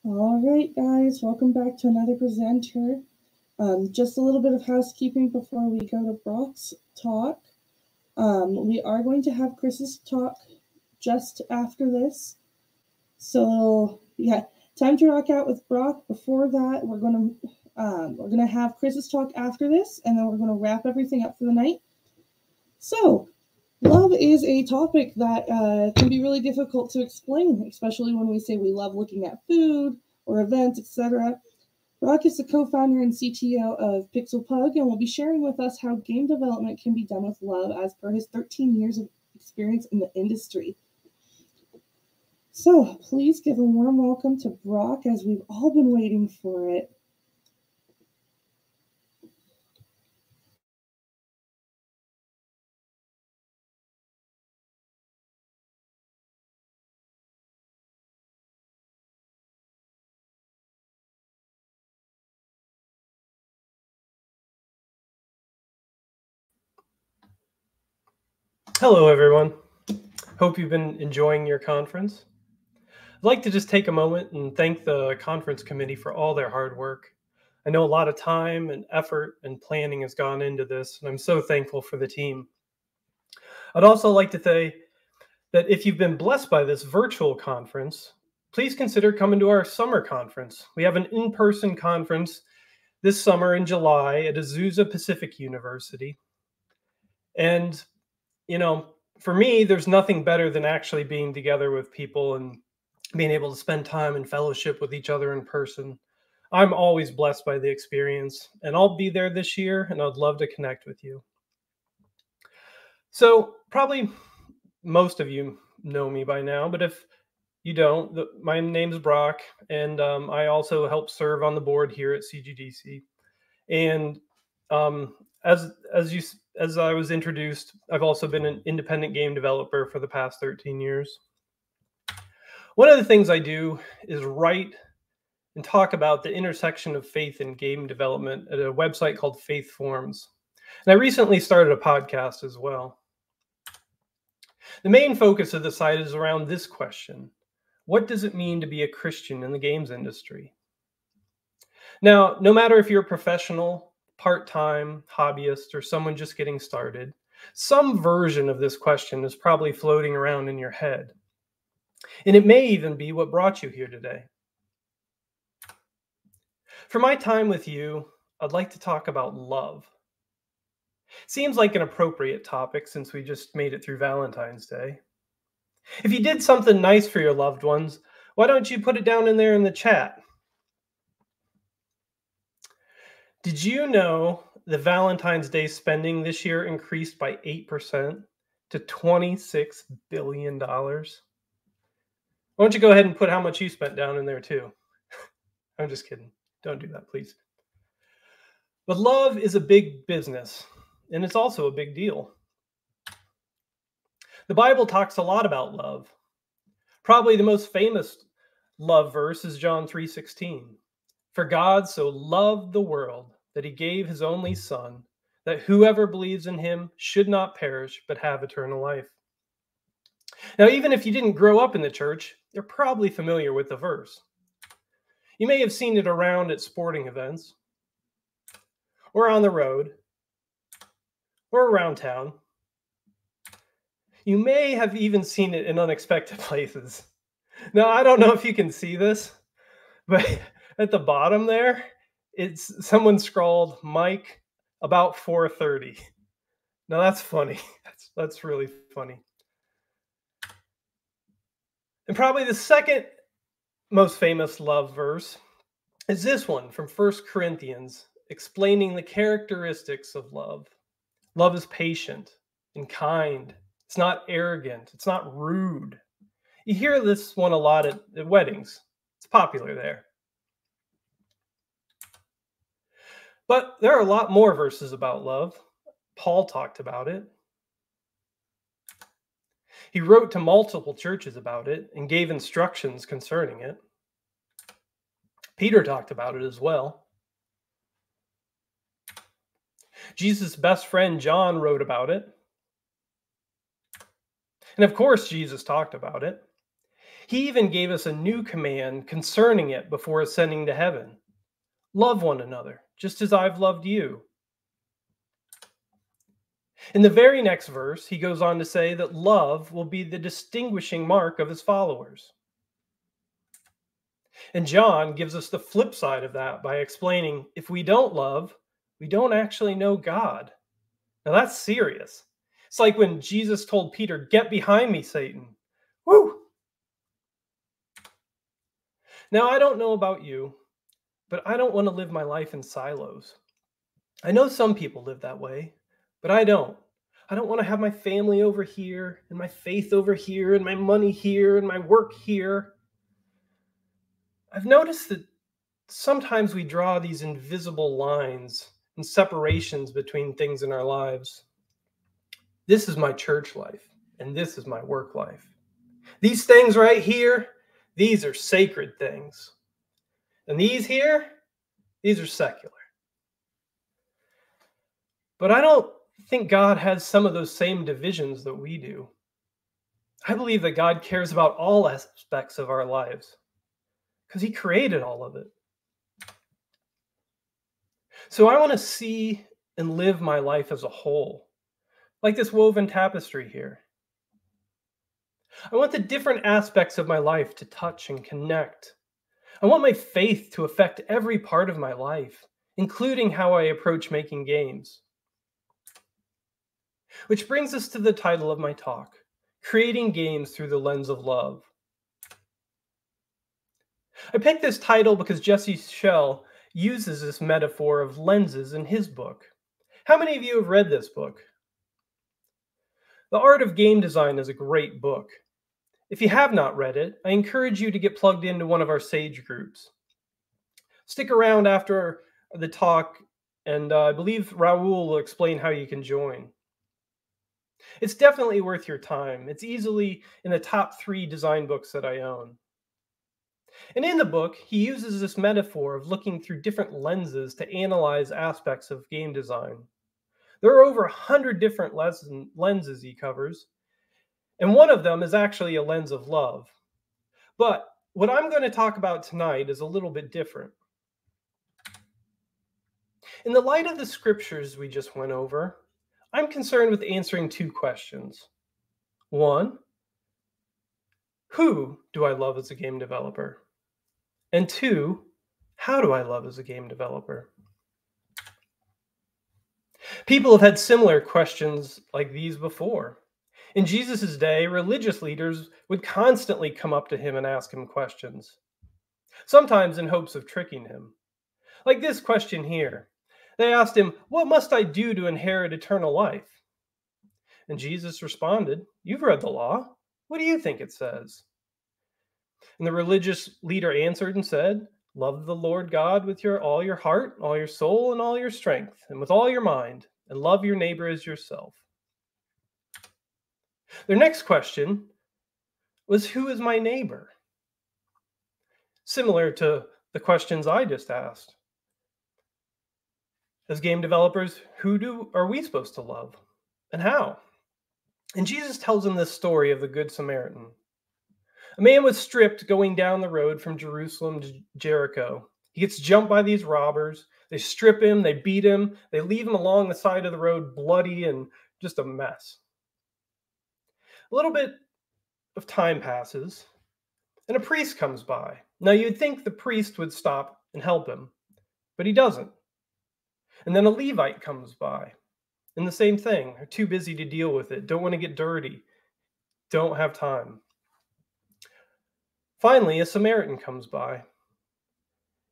All right, guys, welcome back to another presenter. Just a little bit of housekeeping before we go to Brock's talk. We are going to have Chris's talk just after this. So yeah, time to rock out with Brock. Before that, we're gonna have Chris's talk after this, and then we're gonna wrap everything up for the night. So, love is a topic that can be really difficult to explain, especially when we say we love looking at food or events, etc. Brock is the co-founder and CTO of Pixel Pug and will be sharing with us how game development can be done with love as per his 13 years of experience in the industry. So please give a warm welcome to Brock as we've all been waiting for it. Hello, everyone. Hope you've been enjoying your conference. I'd like to just take a moment and thank the conference committee for all their hard work. I know a lot of time and effort and planning has gone into this, and I'm so thankful for the team. I'd also like to say that if you've been blessed by this virtual conference, please consider coming to our summer conference. We have an in-person conference this summer in July at Azusa Pacific University. And, for me, there's nothing better than actually being together with people and being able to spend time and fellowship with each other in person. I'm always blessed by the experience, and I'll be there this year, and I'd love to connect with you. So probably most of you know me by now, but if you don't, my name's Brock, and I also help serve on the board here at CGDC. And as I was introduced, I've also been an independent game developer for the past 13 years. One of the things I do is write and talk about the intersection of faith and game development at a website called Faith Forms. And I recently started a podcast as well. The main focus of the site is around this question: what does it mean to be a Christian in the games industry? Now, no matter if you're a professional, part-time, hobbyist, or someone just getting started, some version of this question is probably floating around in your head. And it may even be what brought you here today. For my time with you, I'd like to talk about love. Seems like an appropriate topic since we just made it through Valentine's Day. If you did something nice for your loved ones, why don't you put it down in there in the chat? Did you know the Valentine's Day spending this year increased by 8% to $26 billion? Why don't you go ahead and put how much you spent down in there too? I'm just kidding. Don't do that, please. But love is a big business, and it's also a big deal. The Bible talks a lot about love. Probably the most famous love verse is John 3:16. For God so loved the world that he gave his only Son, that whoever believes in him should not perish but have eternal life. Now, even if you didn't grow up in the church, you're probably familiar with the verse. You may have seen it around at sporting events, or on the road, or around town. You may have even seen it in unexpected places. Now, I don't know if you can see this, but at the bottom there, it's someone scrawled Mike about 4:30. Now that's funny. That's really funny. And probably the second most famous love verse is this one from 1 Corinthians, explaining the characteristics of love. Love is patient and kind. It's not arrogant. It's not rude. You hear this one a lot at weddings. It's popular there. But there are a lot more verses about love. Paul talked about it. He wrote to multiple churches about it and gave instructions concerning it. Peter talked about it as well. Jesus' best friend John wrote about it. And of course, Jesus talked about it. He even gave us a new command concerning it before ascending to heaven. Love one another, just as I've loved you. In the very next verse, he goes on to say that love will be the distinguishing mark of his followers. And John gives us the flip side of that by explaining if we don't love, we don't actually know God. Now that's serious. It's like when Jesus told Peter, "Get behind me, Satan." Woo! Now I don't know about you, but I don't want to live my life in silos. I know some people live that way, but I don't. I don't want to have my family over here, and my faith over here, and my money here, and my work here. I've noticed that sometimes we draw these invisible lines and separations between things in our lives. This is my church life, and this is my work life. These things right here, these are sacred things. And these here, these are secular. But I don't think God has some of those same divisions that we do. I believe that God cares about all aspects of our lives because he created all of it. So I want to see and live my life as a whole, like this woven tapestry here. I want the different aspects of my life to touch and connect. I want my faith to affect every part of my life, including how I approach making games. Which brings us to the title of my talk, Creating Games Through the Lens of Love. I picked this title because Jesse Schell uses this metaphor of lenses in his book. How many of you have read this book? The Art of Game Design is a great book. If you have not read it, I encourage you to get plugged into one of our Sage groups. Stick around after the talk, and I believe Raul will explain how you can join. It's definitely worth your time. It's easily in the top 3 design books that I own. And in the book, he uses this metaphor of looking through different lenses to analyze aspects of game design. There are over 100 different lenses he covers, and one of them is actually a lens of love. But what I'm going to talk about tonight is a little bit different. In the light of the scriptures we just went over, I'm concerned with answering 2 questions. 1, who do I love as a game developer? And 2, how do I love as a game developer? People have had similar questions like these before. In Jesus' day, religious leaders would constantly come up to him and ask him questions, sometimes in hopes of tricking him. Like this question here. They asked him, "What must I do to inherit eternal life?" And Jesus responded, "You've read the law. What do you think it says?" And the religious leader answered and said, "Love the Lord God with all your heart, all your soul, and all your strength, and with all your mind, and love your neighbor as yourself." Their next question was, "Who is my neighbor?" Similar to the questions I just asked. As game developers, who are we supposed to love, and how? And Jesus tells them this story of the Good Samaritan. A man was stripped going down the road from Jerusalem to Jericho. He gets jumped by these robbers. They strip him, they beat him, they leave him along the side of the road bloody and just a mess. A little bit of time passes, and a priest comes by. Now you'd think the priest would stop and help him, but he doesn't. And then a Levite comes by, and the same thing. They're too busy to deal with it, don't want to get dirty, don't have time. Finally, a Samaritan comes by,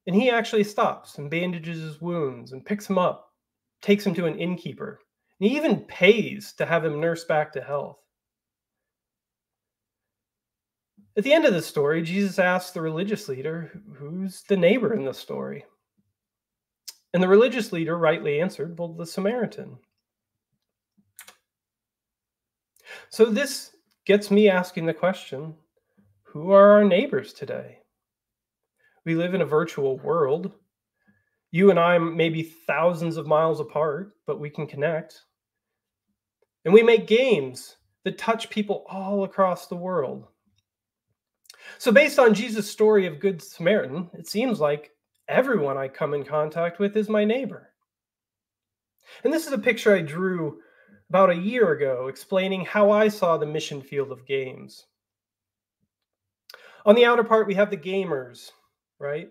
and he actually stops and bandages his wounds and picks him up, takes him to an innkeeper, and he even pays to have him nursed back to health. At the end of the story, Jesus asks the religious leader, "Who's the neighbor in the story?" And the religious leader rightly answered, "Well, the Samaritan." So this gets me asking the question, who are our neighbors today? We live in a virtual world. You and I may be thousands of miles apart, but we can connect. And we make games that touch people all across the world. So based on Jesus' story of Good Samaritan, it seems like everyone I come in contact with is my neighbor. And this is a picture I drew about a year ago explaining how I saw the mission field of games. On the outer part, we have the gamers, right?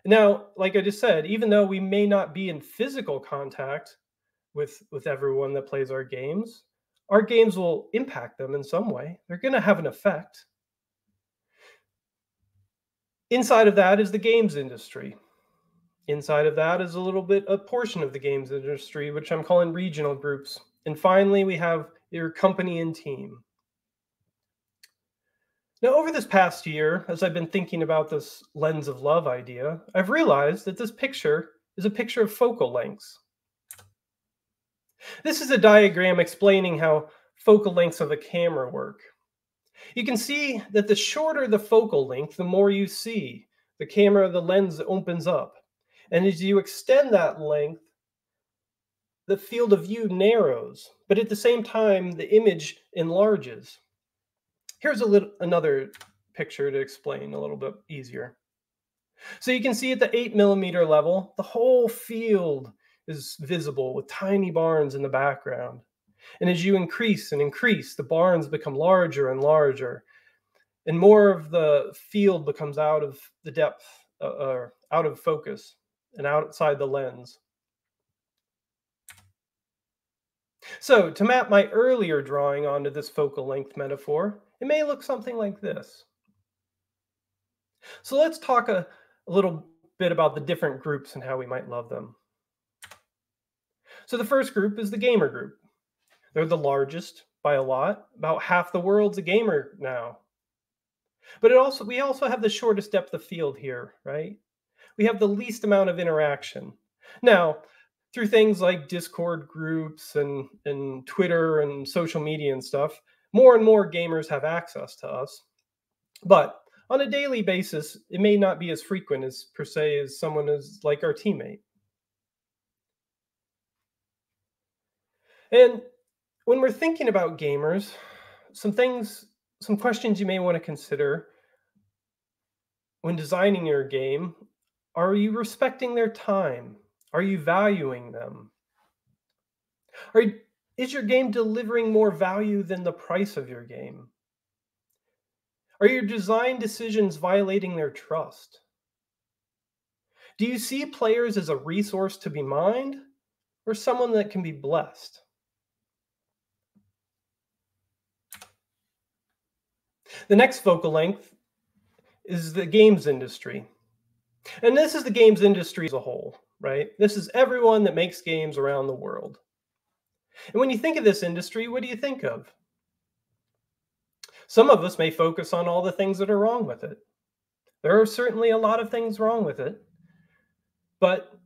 Now, like I just said, even though we may not be in physical contact with everyone that plays our games will impact them in some way. They're going to have an effect. Inside of that is the games industry. Inside of that is a portion of the games industry, which I'm calling regional groups. And finally, we have your company and team. Now, over this past year, as I've been thinking about this lens of love idea, I've realized that this picture is a picture of focal lengths. This is a diagram explaining how focal lengths of a camera work. You can see that the shorter the focal length, the more you see. The lens opens up. And as you extend that length, the field of view narrows, but at the same time, the image enlarges. Here's another picture to explain a little bit easier. So you can see at the 8mm level, the whole field is visible with tiny barns in the background. And as you increase and increase, the barns become larger and larger, and more of the field becomes out of the depth, or out of focus and outside the lens. So to map my earlier drawing onto this focal length metaphor, it may look something like this. So let's talk a little bit about the different groups and how we might love them. So the first group is the gamer group. They're the largest by a lot. About half the world's a gamer now. But we also have the shortest depth of field here, right? We have the least amount of interaction. Now, through things like Discord groups and Twitter and social media and stuff, more and more gamers have access to us. But on a daily basis, it may not be as frequent as per se as someone is like our teammate. And when we're thinking about gamers, some questions you may want to consider when designing your game: are you respecting their time? Are you valuing them? Is your game delivering more value than the price of your game? Are your design decisions violating their trust? Do you see players as a resource to be mined or someone that can be blessed? The next focal length is the games industry. And this is the games industry as a whole, right? This is everyone that makes games around the world. And when you think of this industry, what do you think of? Some of us may focus on all the things that are wrong with it. There are certainly a lot of things wrong with it, but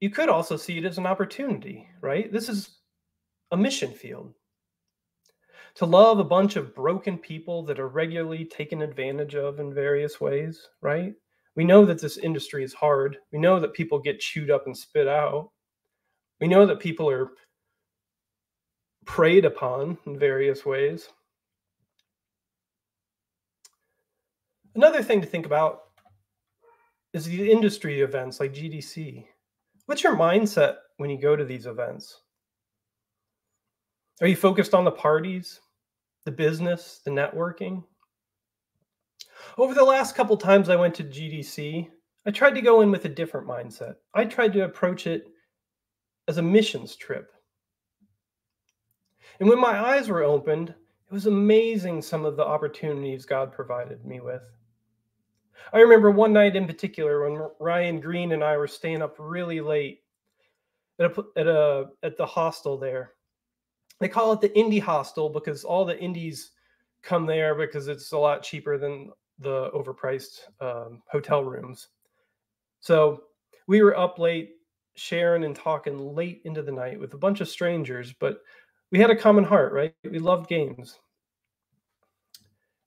you could also see it as an opportunity, right? This is a mission field. To love a bunch of broken people that are regularly taken advantage of in various ways, right? We know that this industry is hard. We know that people get chewed up and spit out. We know that people are preyed upon in various ways. Another thing to think about is the industry events like GDC. What's your mindset when you go to these events? Are you focused on the parties, the business, the networking? Over the last couple times I went to GDC, I tried to go in with a different mindset. I tried to approach it as a missions trip. And when my eyes were opened, it was amazing some of the opportunities God provided me with. I remember one night in particular when Ryan Green and I were staying up really late at the hostel there. They call it the indie hostel because all the indies come there because it's a lot cheaper than the overpriced hotel rooms. So we were up late, sharing and talking late into the night with a bunch of strangers, but we had a common heart, right? We loved games.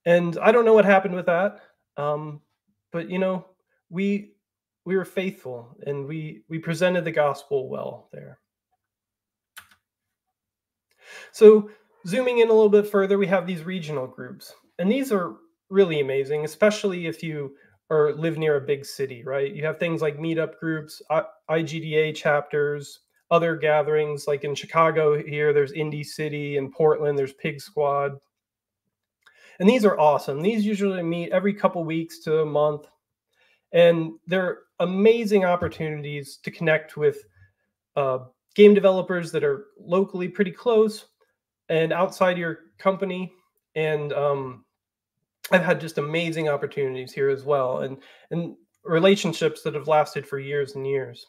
And I don't know what happened with that, but we were faithful and we presented the gospel well there. So zooming in a little bit further, we have these regional groups. And these are really amazing, especially if you or live near a big city, right? You have things like meetup groups, IGDA chapters, other gatherings. Like in Chicago here, there's Indie City. In Portland, there's Pig Squad. And these are awesome. These usually meet every couple weeks to a month. And they're amazing opportunities to connect with uh, game developers that are locally pretty close and outside your company. And I've had just amazing opportunities here as well, and relationships that have lasted for years and years.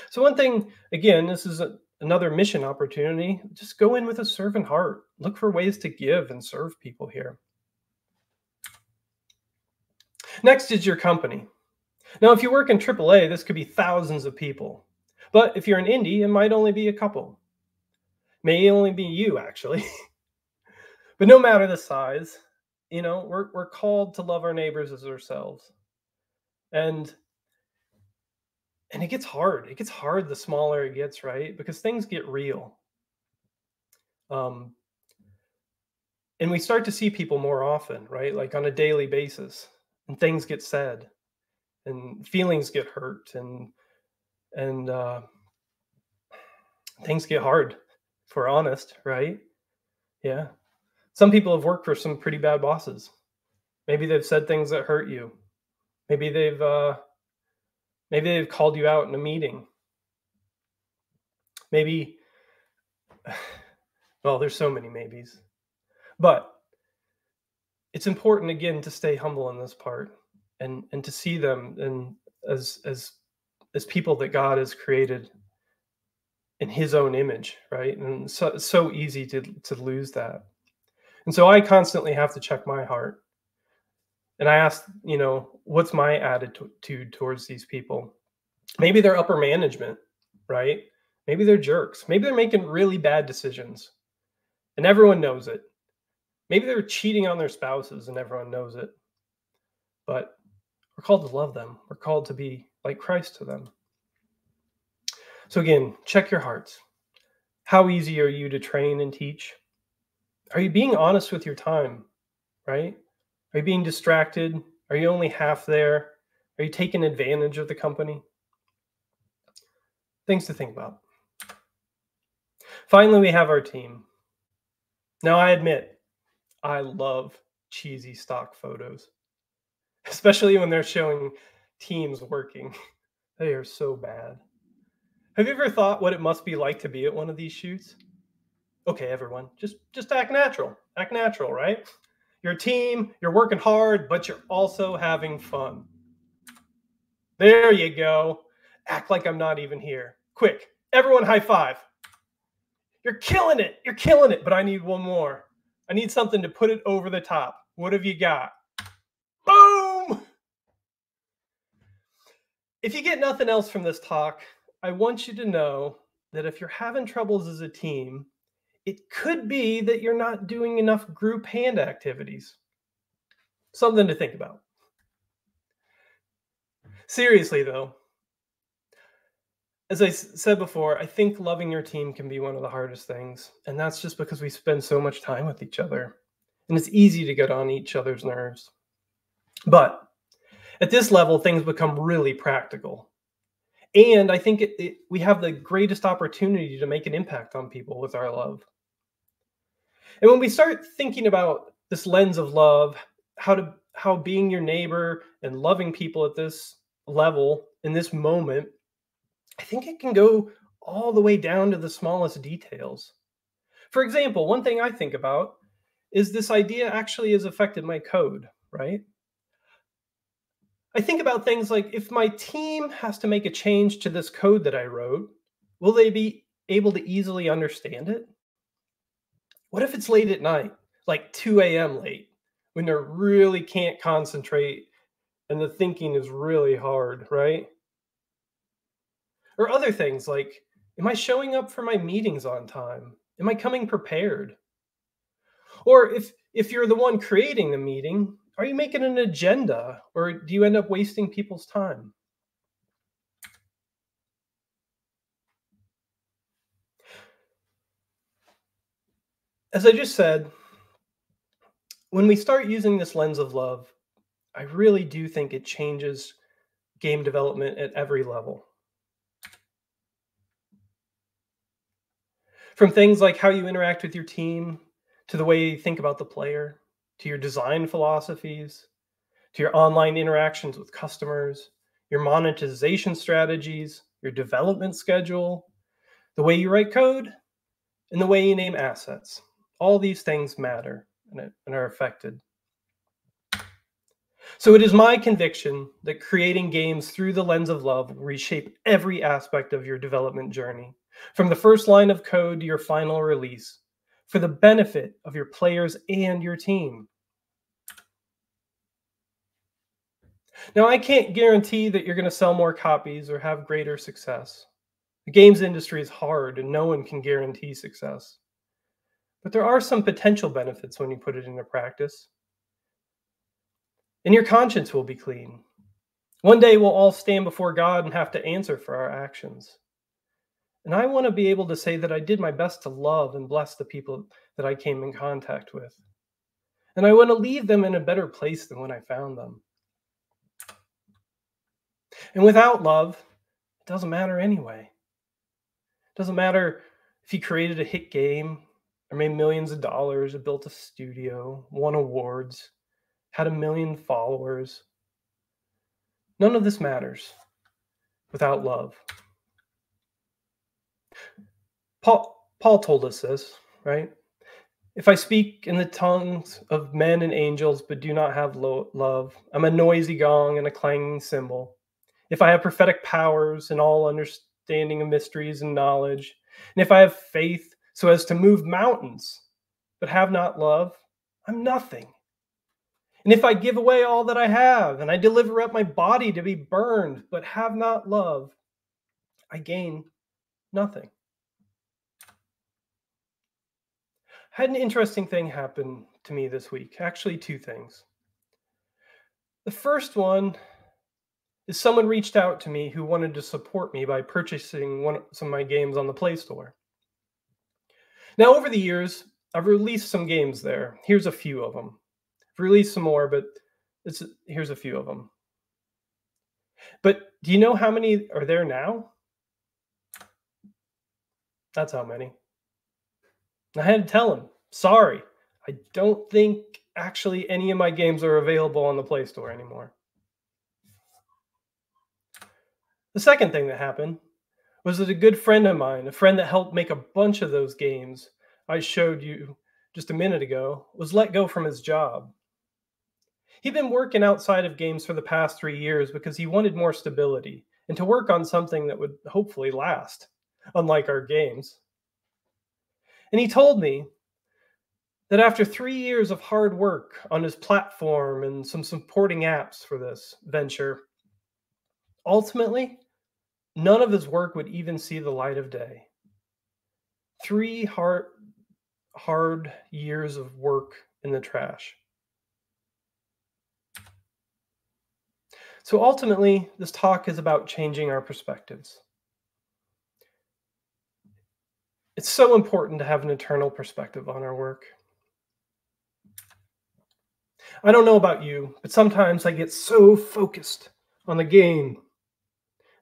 So one thing, again, this is another mission opportunity. Just go in with a servant heart. Look for ways to give and serve people here. Next is your company. Now, if you work in AAA, this could be thousands of people. But if you're an indie, it might only be a couple. May only be you, actually. But no matter the size, we're called to love our neighbors as ourselves. And it gets hard. It gets hard the smaller it gets, right? Because things get real. And we start to see people more often, right? Like on a daily basis. And things get said. And feelings get hurt. And things get hard, if we're honest, right? Yeah. Some people have worked for some pretty bad bosses. Maybe they've said things that hurt you. Maybe they've called you out in a meeting. Maybe, well, there's so many maybes. But it's important, again, to stay humble in this part and to see them and as people that God has created in his own image, right? And so it's so easy to lose that. And so I constantly have to check my heart. And I ask, what's my attitude towards these people? Maybe they're upper management, right? Maybe they're jerks. Maybe they're making really bad decisions and everyone knows it. Maybe they're cheating on their spouses and everyone knows it. But we're called to love them. We're called to be like Christ to them. So again, check your hearts. How easy are you to train and teach? Are you being honest with your time, right? Are you being distracted? Are you only half there? Are you taking advantage of the company? Things to think about. Finally, we have our team. Now, I admit, I love cheesy stock photos, especially when they're showing teams working. They are so bad. Have you ever thought what it must be like to be at one of these shoots? Okay, everyone, just act natural. Act natural, right? You're a team, you're working hard, but you're also having fun. There you go. Act like I'm not even here. Quick, everyone high five. You're killing it. You're killing it. But I need one more. I need something to put it over the top. What have you got? Boom! If you get nothing else from this talk, I want you to know that if you're having troubles as a team, it could be that you're not doing enough group hand activities. Something to think about. Seriously, though, as I said before, I think loving your team can be one of the hardest things. And that's just because we spend so much time with each other. And it's easy to get on each other's nerves. But at this level, things become really practical. And I think we have the greatest opportunity to make an impact on people with our love. And when we start thinking about this lens of love, how being your neighbor and loving people at this level, in this moment, I think it can go all the way down to the smallest details. For example, one thing I think about is this idea actually has affected my code, right? I think about things like if my team has to make a change to this code that I wrote, will they be able to easily understand it? What if it's late at night, like 2 a.m. late, when they really can't concentrate and the thinking is really hard, right? Or other things like, am I showing up for my meetings on time? Am I coming prepared? Or if you're the one creating the meeting, are you making an agenda or do you end up wasting people's time? As I just said, When we start using this lens of love, I really do think it changes game development at every level. From things like how you interact with your team, to the way you think about the player, to your design philosophies, to your online interactions with customers, your monetization strategies, your development schedule, the way you write code, and the way you name assets. All these things matter and are affected. So it is my conviction that creating games through the lens of love will reshape every aspect of your development journey, from the first line of code to your final release, for the benefit of your players and your team. Now, I can't guarantee that you're going to sell more copies or have greater success. The games industry is hard and no one can guarantee success. But there are some potential benefits when you put it into practice. And your conscience will be clean. One day we'll all stand before God and have to answer for our actions. And I want to be able to say that I did my best to love and bless the people that I came in contact with. And I want to leave them in a better place than when I found them. And without love, it doesn't matter anyway. It doesn't matter if you created a hit game or made millions of dollars or built a studio, won awards, had 1 million followers. None of this matters without love. Paul told us this, right? If I speak in the tongues of men and angels but do not have love, I'm a noisy gong and a clanging cymbal. If I have prophetic powers and all understanding of mysteries and knowledge, and if I have faith so as to move mountains but have not love, I'm nothing. And if I give away all that I have and I deliver up my body to be burned but have not love, I gain nothing. I had an interesting thing happen to me this week. Actually, 2 things. The first one is someone reached out to me who wanted to support me by purchasing some of my games on the Play Store. Now, over the years, I've released some games there. Here's a few of them. I've released some more, but here's a few of them. But do you know how many are there now? That's how many. I had to tell him, sorry, I don't think actually any of my games are available on the Play Store anymore. The second thing that happened was that a good friend of mine, a friend that helped make a bunch of those games I showed you just a minute ago, was let go from his job. He'd been working outside of games for the past 3 years because he wanted more stability and to work on something that would hopefully last, unlike our games. And he told me that after 3 years of hard work on his platform and some supporting apps for this venture, ultimately, none of his work would even see the light of day. 3 hard years of work in the trash. So ultimately, this talk is about changing our perspectives. It's so important to have an eternal perspective on our work. I don't know about you, but sometimes I get so focused on the game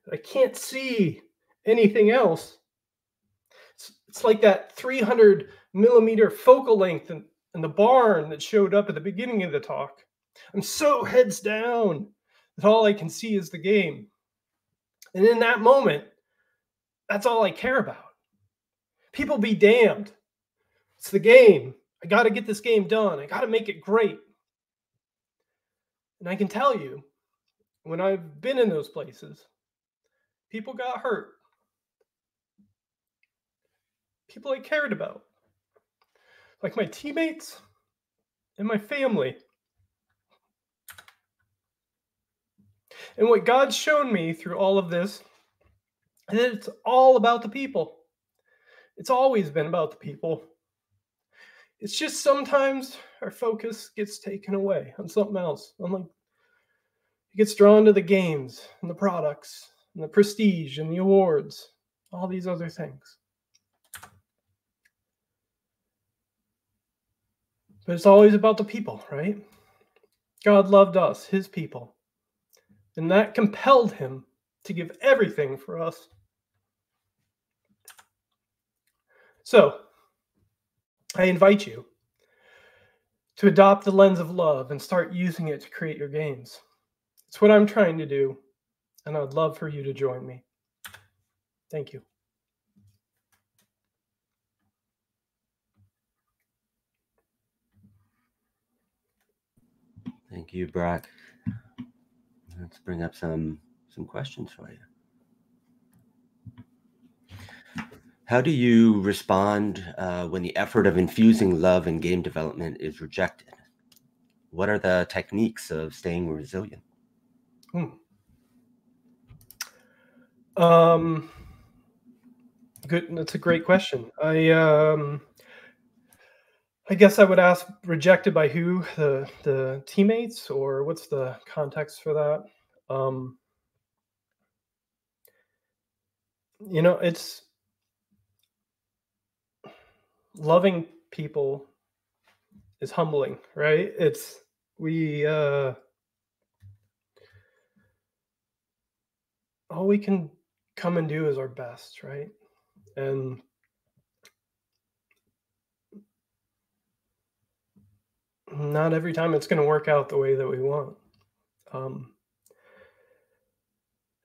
that I can't see anything else. It's like that 300 millimeter focal length in the barn that showed up at the beginning of the talk. I'm so heads down that all I can see is the game. And in that moment, that's all I care about. People be damned. It's the game. I got to get this game done. I got to make it great. And I can tell you, when I've been in those places, people got hurt. People I cared about, like my teammates and my family. And what God's shown me through all of this is that it's all about the people. It's always been about the people. It's just sometimes our focus gets taken away on something else. It gets drawn to the games and the products and the prestige and the awards, all these other things. But it's always about the people, right? God loved us, his people. And that compelled him to give everything for us. So, I invite you to adopt the lens of love and start using it to create your games. It's what I'm trying to do, and I'd love for you to join me. Thank you. Thank you, Brock. Let's bring up some questions for you. How do you respond when the effort of infusing love in game development is rejected? What are the techniques of staying resilient? Good. That's a great question. I guess I would ask, rejected by who? The teammates, or what's the context for that? It's loving people is humbling, right? All we can come and do is our best, right? And not every time it's going to work out the way that we want.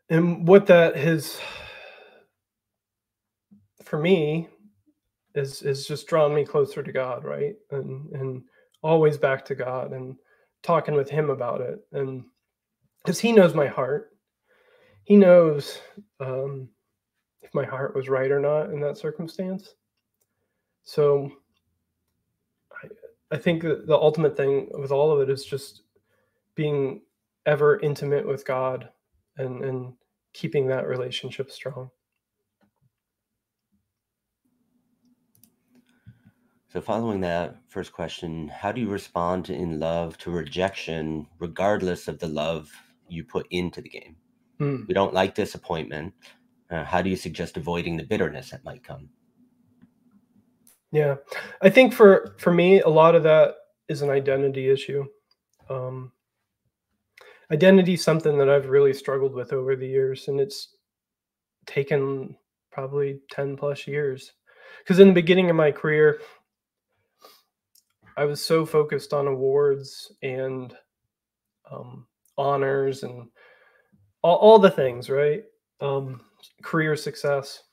And what that has, for me, is just drawn me closer to God, right? And always back to God and talking with him about it. And because he knows my heart, he knows if my heart was right or not in that circumstance. So I think that the ultimate thing with all of it is just being ever intimate with God and keeping that relationship strong. So following that first question, how do you respond in love to rejection, regardless of the love you put into the game? We don't like disappointment. How do you suggest avoiding the bitterness that might come? Yeah, I think for me, a lot of that is an identity issue. Identity is something that I've really struggled with over the years, and it's taken probably 10 plus years. Because in the beginning of my career, I was so focused on awards and honors and all the things, right? Career success.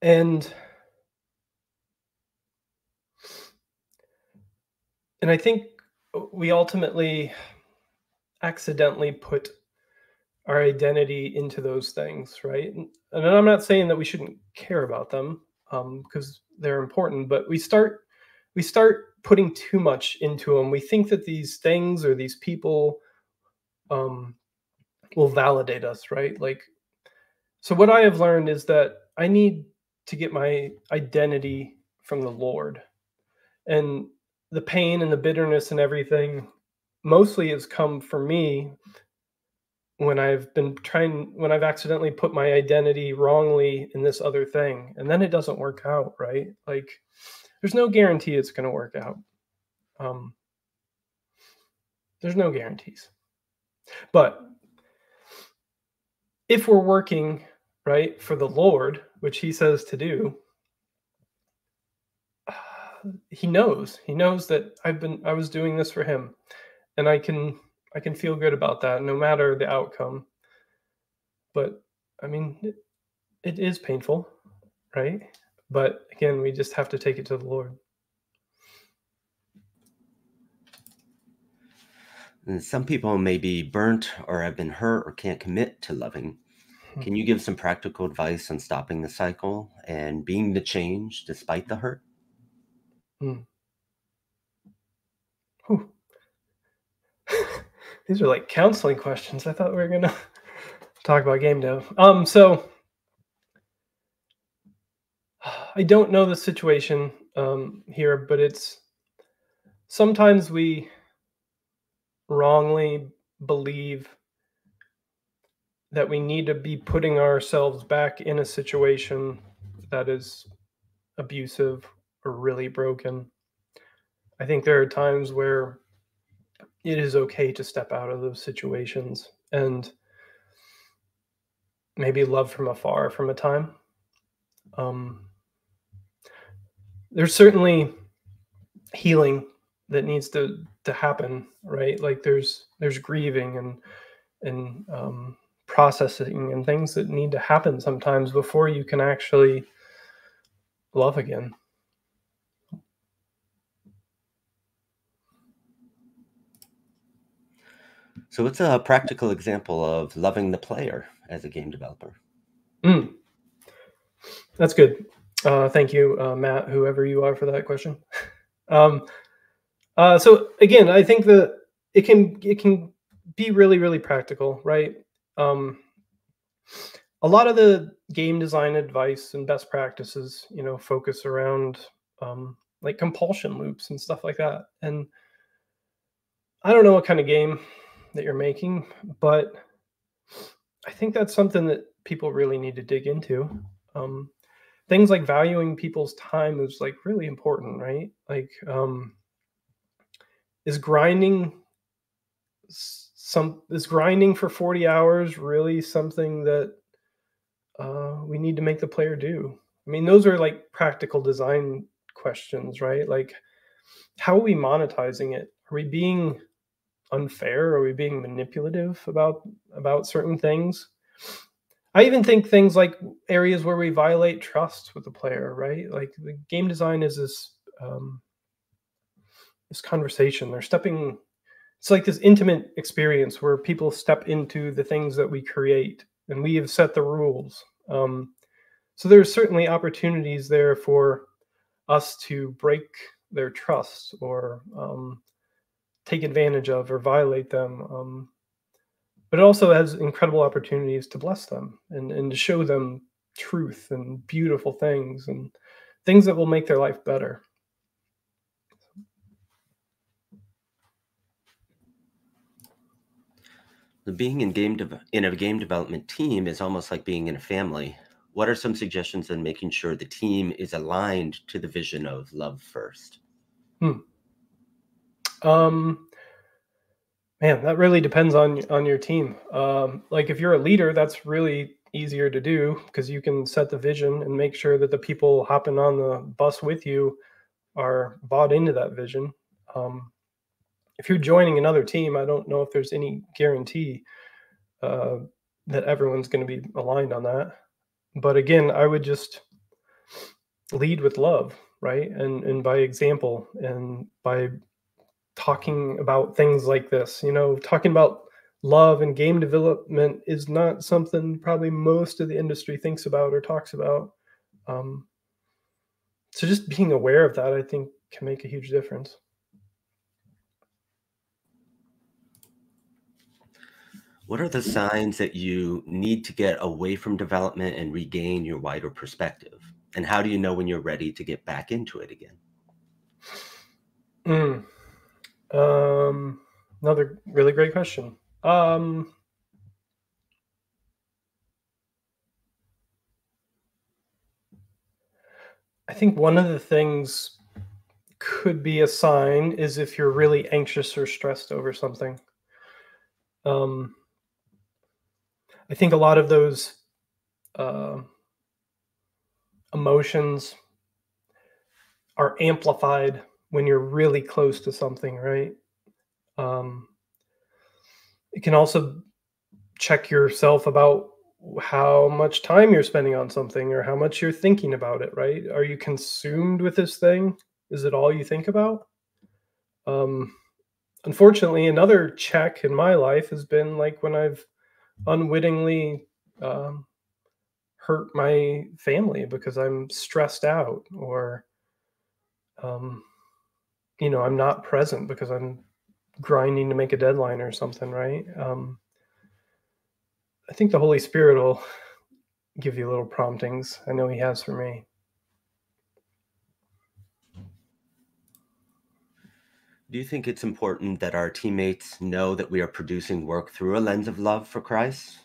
And I think we ultimately accidentally put our identity into those things, right? And I'm not saying that we shouldn't care about them, because they're important, but we start putting too much into them. We think that these things or these people will validate us, right? Like, so what I have learned is that I need to get my identity from the Lord. And the pain and the bitterness and everything mostly has come for me when I've accidentally put my identity wrongly in this other thing, and then it doesn't work out, right? Like, there's no guarantee it's going to work out. There's no guarantees. But if we're working, right, for the Lord, which he says to do, he knows that I was doing this for him, and I can feel good about that no matter the outcome. But I mean, it is painful, right? But again, we just have to take it to the Lord. And some people may be burnt or have been hurt or can't commit to loving. Can you give some practical advice on stopping the cycle and being the change despite the hurt? These are like counseling questions. I thought we were going to talk about game dev. So I don't know the situation here, but it's sometimes we wrongly believe that we need to be putting ourselves back in a situation that is abusive or really broken. I think there are times where it is okay to step out of those situations and maybe love from afar from a time. There's certainly healing that needs to happen, right? Like there's grieving and processing and things that need to happen sometimes before you can actually love again. So what's a practical example of loving the player as a game developer? That's good. Thank you, Matt, whoever you are, for that question. So again, I think that it can be really, really practical, right? A lot of the game design advice and best practices, focus around like compulsion loops and stuff like that. And I don't know what kind of game that you're making, but I think that's something that people really need to dig into. Things like valuing people's time is like really important, right? Like, is grinding for 40 hours really something that we need to make the player do? I mean, those are like practical design questions, right? Like, how are we monetizing it? Are we being unfair? Are we being manipulative about certain things? I even think things like areas where we violate trust with the player, right? Like the game design is this conversation. It's like this intimate experience where people step into the things that we create, and we have set the rules. So there's certainly opportunities there for us to break their trust or take advantage of or violate them. But it also has incredible opportunities to bless them and to show them truth and beautiful things and things that will make their life better. Being in a game development team is almost like being in a family. What are some suggestions in making sure the team is aligned to the vision of love first? Man, that really depends on your team. Like if you're a leader, that's really easier to do because you can set the vision and make sure that the people hopping on the bus with you are bought into that vision. If you're joining another team, I don't know if there's any guarantee that everyone's going to be aligned on that. But again, I would just lead with love, right? And by example, and by talking about things like this, talking about love and game development is not something probably most of the industry thinks about or talks about. So just being aware of that, I think, can make a huge difference. What are the signs that you need to get away from development and regain your wider perspective? And how do you know when you're ready to get back into it again? Another really great question. I think one of the things could be a sign is if you're really anxious or stressed over something. I think a lot of those emotions are amplified when you're really close to something, right? It can also check yourself about how much time you're spending on something or how much you're thinking about it, right? Are you consumed with this thing? Is it all you think about? Unfortunately, another check in my life has been like when I've unwittingly hurt my family because I'm stressed out or, I'm not present because I'm grinding to make a deadline or something, right? I think the Holy Spirit will give you little promptings. I know he has for me. Do you think it's important that our teammates know that we are producing work through a lens of love for Christ?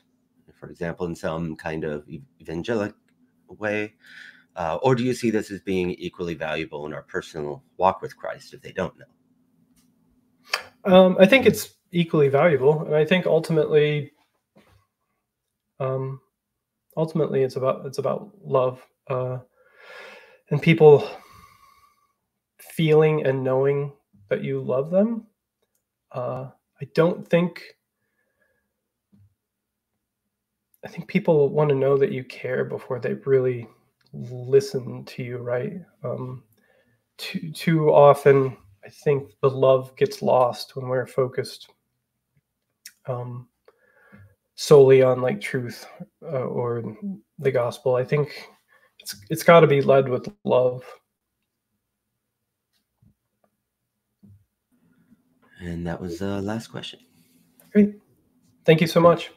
For example, in some kind of evangelic way, Or do you see this as being equally valuable in our personal walk with Christ if they don't know? I think it's equally valuable, and I think ultimately it's about love, and people feeling and knowing that you love them. I think people want to know that you care before they really listen to you, right? Too often, I think the love gets lost when we're focused solely on like truth or the gospel. I think it's got to be led with love. And that was the last question. Great. Thank you so much.